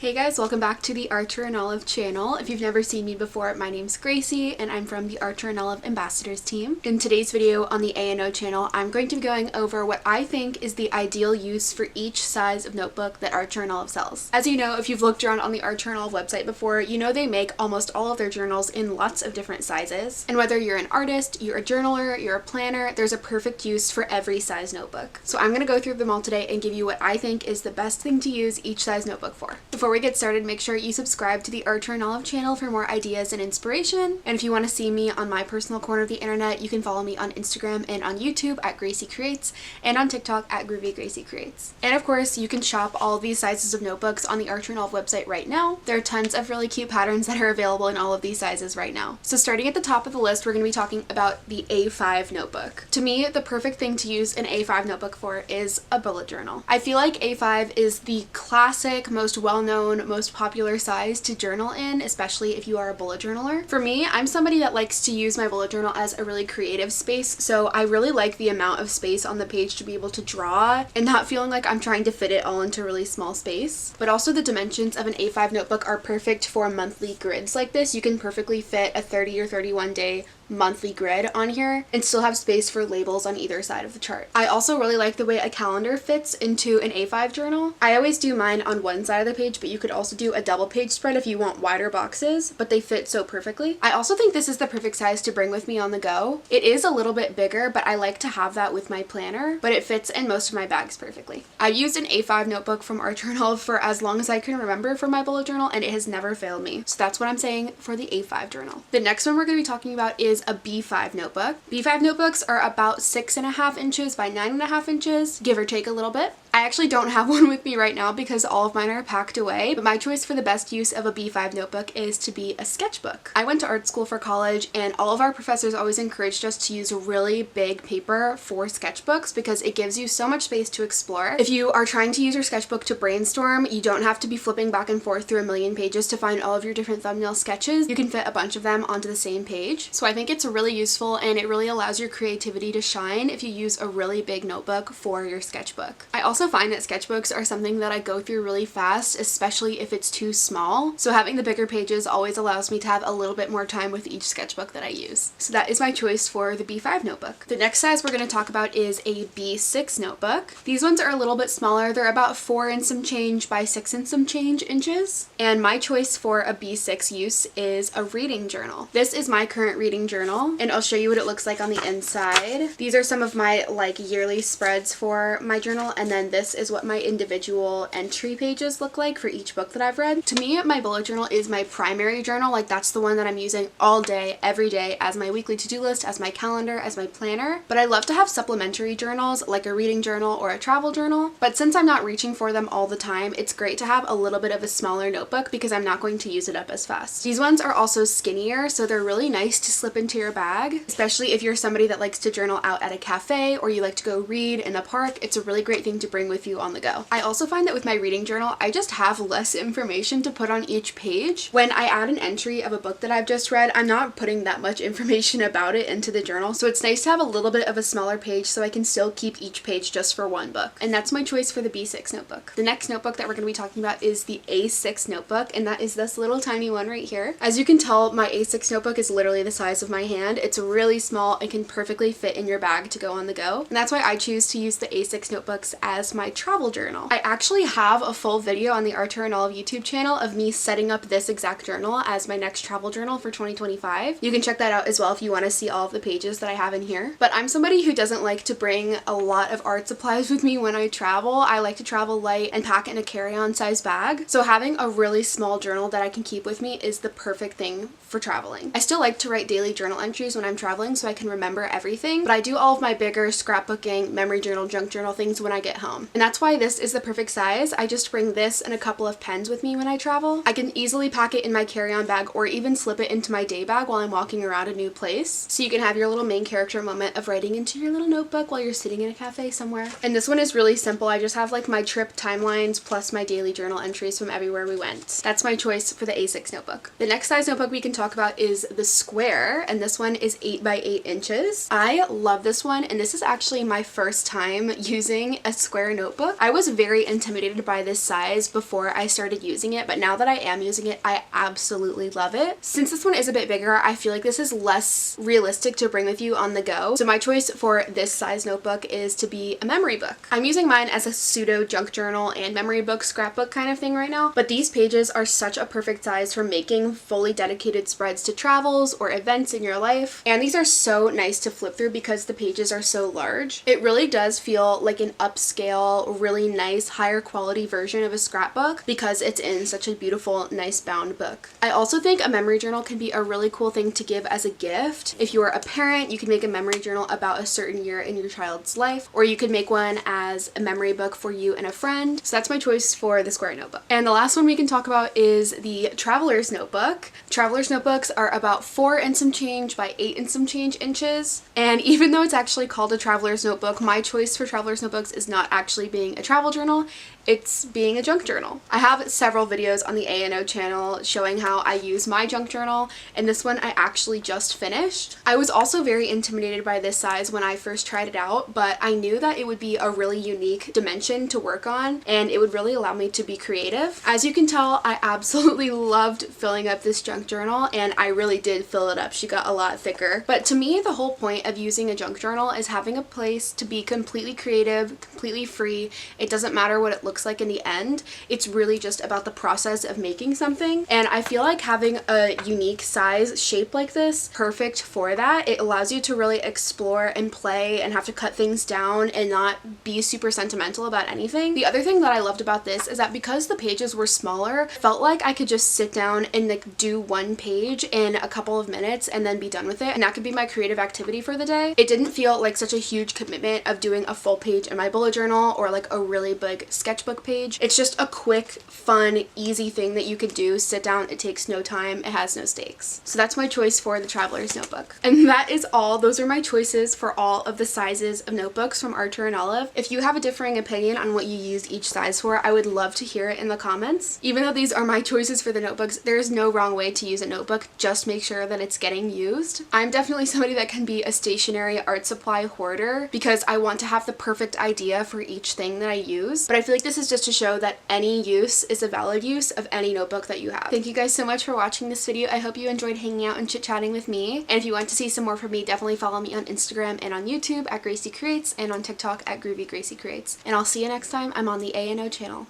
Hey guys, welcome back to the Archer and Olive channel. If you've never seen me before, my name's Gracie and I'm from the Archer and Olive Ambassadors team. In today's video on the A&O channel, I'm going to be going over what I think is the ideal use for each size of notebook that Archer and Olive sells. As you know, if you've looked around on the Archer and Olive website before, you know they make almost all of their journals in lots of different sizes. And whether you're an artist, you're a journaler, you're a planner, there's a perfect use for every size notebook. So I'm going to go through them all today and give you what I think is the best thing to use each size notebook for. Before we get started, make sure you subscribe to the Archer and Olive channel for more ideas and inspiration. And if you want to see me on my personal corner of the internet, you can follow me on Instagram and on YouTube at Gracie Creates and on TikTok at Groovy Gracie Creates. And of course, you can shop all of these sizes of notebooks on the Archer and Olive website right now. There are tons of really cute patterns that are available in all of these sizes right now. So starting at the top of the list, we're going to be talking about the A5 notebook. To me, the perfect thing to use an A5 notebook for is a bullet journal. I feel like A5 is the classic, most well-known, most popular size to journal in, especially if you are a bullet journaler. For me, I'm somebody that likes to use my bullet journal as a really creative space, so I really like the amount of space on the page to be able to draw and not feeling like I'm trying to fit it all into a really small space. But also the dimensions of an A5 notebook are perfect for monthly grids like this. You can perfectly fit a 30 or 31 day monthly grid on here and still have space for labels on either side of the chart. I also really like the way a calendar fits into an A5 journal. I always do mine on one side of the page, but you could also do a double page spread if you want wider boxes, but they fit so perfectly. I also think this is the perfect size to bring with me on the go. It is a little bit bigger, but I like to have that with my planner, but it fits in most of my bags perfectly. I've used an A5 notebook from Archer and Olive for as long as I can remember for my bullet journal, and it has never failed me. So that's what I'm saying for the A5 journal. The next one we're going to be talking about is a B5 notebook. B5 notebooks are about 6.5 inches by 9.5 inches, give or take a little bit. I actually don't have one with me right now because all of mine are packed away, but my choice for the best use of a B5 notebook is to be a sketchbook. I went to art school for college and all of our professors always encouraged us to use really big paper for sketchbooks because it gives you so much space to explore. If you are trying to use your sketchbook to brainstorm, you don't have to be flipping back and forth through a million pages to find all of your different thumbnail sketches. You can fit a bunch of them onto the same page. So I think it's really useful and it really allows your creativity to shine if you use a really big notebook for your sketchbook. I also find that sketchbooks are something that I go through really fast, especially if it's too small. So having the bigger pages always allows me to have a little bit more time with each sketchbook that I use. So that is my choice for the B5 notebook. The next size we're going to talk about is a B6 notebook. These ones are a little bit smaller. They're about 4 and some change by 6 and some change inches. And my choice for a B6 use is a reading journal. This is my current reading journal, and I'll show you what it looks like on the inside. These are some of my yearly spreads for my journal, and then this is what my individual entry pages look like for each book that I've read. To me, my bullet journal is my primary journal. That's the one that I'm using all day, every day as my weekly to-do list, as my calendar, as my planner. But I love to have supplementary journals like a reading journal or a travel journal. But since I'm not reaching for them all the time, it's great to have a little bit of a smaller notebook because I'm not going to use it up as fast. These ones are also skinnier, so they're really nice to slip into your bag, especially if you're somebody that likes to journal out at a cafe or you like to go read in the park. It's a really great thing to bring with you on the go. I also find that with my reading journal, I just have less information to put on each page. When I add an entry of a book that I've just read, I'm not putting that much information about it into the journal, so it's nice to have a little bit of a smaller page so I can still keep each page just for one book. And that's my choice for the B6 notebook. The next notebook that we're going to be talking about is the A6 notebook, and that is this little tiny one right here. As you can tell, my A6 notebook is literally the size of my hand. It's really small and can perfectly fit in your bag to go on the go. And that's why I choose to use the A6 notebooks as my travel journal. I actually have a full video on the Archer and Olive YouTube channel of me setting up this exact journal as my next travel journal for 2025. You can check that out as well if you want to see all of the pages that I have in here. But I'm somebody who doesn't like to bring a lot of art supplies with me when I travel. I like to travel light and pack in a carry-on size bag. So having a really small journal that I can keep with me is the perfect thing for traveling. I still like to write daily journal entries when I'm traveling so I can remember everything, but I do all of my bigger scrapbooking, memory journal, junk journal things when I get home. And that's why this is the perfect size. I just bring this and a couple of pens with me when I travel. I can easily pack it in my carry-on bag or even slip it into my day bag while I'm walking around a new place. So you can have your little main character moment of writing into your little notebook while you're sitting in a cafe somewhere. And this one is really simple. I just have my trip timelines plus my daily journal entries from everywhere we went. That's my choice for the A6 notebook. The next size notebook we can talk about is the square, and this one is 8 by 8 inches. I love this one, and this is actually my first time using a square square notebook. I was very intimidated by this size before I started using it, but now that I am using it, I absolutely love it. Since this one is a bit bigger, I feel like this is less realistic to bring with you on the go. So my choice for this size notebook is to be a memory book. I'm using mine as a pseudo junk journal and memory book, scrapbook kind of thing right now, but these pages are such a perfect size for making fully dedicated spreads to travels or events in your life. And these are so nice to flip through because the pages are so large. It really does feel like an upscale, really nice, higher quality version of a scrapbook because it's in such a beautiful, nice bound book. I also think a memory journal can be a really cool thing to give as a gift. If you're a parent, you can make a memory journal about a certain year in your child's life, or you could make one as a memory book for you and a friend. So that's my choice for the square notebook. And the last one we can talk about is the traveler's notebook. Traveler's notebooks are about 4 and some change by 8 and some change inches. And even though it's actually called a traveler's notebook, my choice for traveler's notebooks is not actually being a travel journal, it's being a junk journal. I have several videos on the A&O channel showing how I use my junk journal, and this one I actually just finished. I was also very intimidated by this size when I first tried it out, but I knew that it would be a really unique dimension to work on, and it would really allow me to be creative. As you can tell, I absolutely loved filling up this junk journal, and I really did fill it up. She got a lot thicker. But to me, the whole point of using a junk journal is having a place to be completely creative, completely free. It doesn't matter what it looks like in the end. It's really just about the process of making something, and I feel like having a unique size shape like this, perfect for that. It allows you to really explore and play and have to cut things down and not be super sentimental about anything. The other thing that I loved about this is that because the pages were smaller, it felt like I could just sit down and like do one page in a couple of minutes and then be done with it, and that could be my creative activity for the day. It didn't feel like such a huge commitment of doing a full page in my bullet journal or like a really big sketchbook page. It's just a quick, fun, easy thing that you could do. Sit down, it takes no time, it has no stakes. So that's my choice for the traveler's notebook. And that is all. Those are my choices for all of the sizes of notebooks from Archer and Olive. If you have a differing opinion on what you use each size for, I would love to hear it in the comments. Even though these are my choices for the notebooks, there is no wrong way to use a notebook. Just make sure that it's getting used. I'm definitely somebody that can be a stationary art supply hoarder because I want to have the perfect idea for each thing that I use. But I feel like this is just to show that any use is a valid use of any notebook that you have. Thank you guys so much for watching this video. I hope you enjoyed hanging out and chit-chatting with me. And if you want to see some more from me, definitely follow me on Instagram and on YouTube at Gracie Creates and on TikTok at Groovy Gracie Creates. And I'll see you next time. I'm on the A&O channel.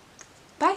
Bye!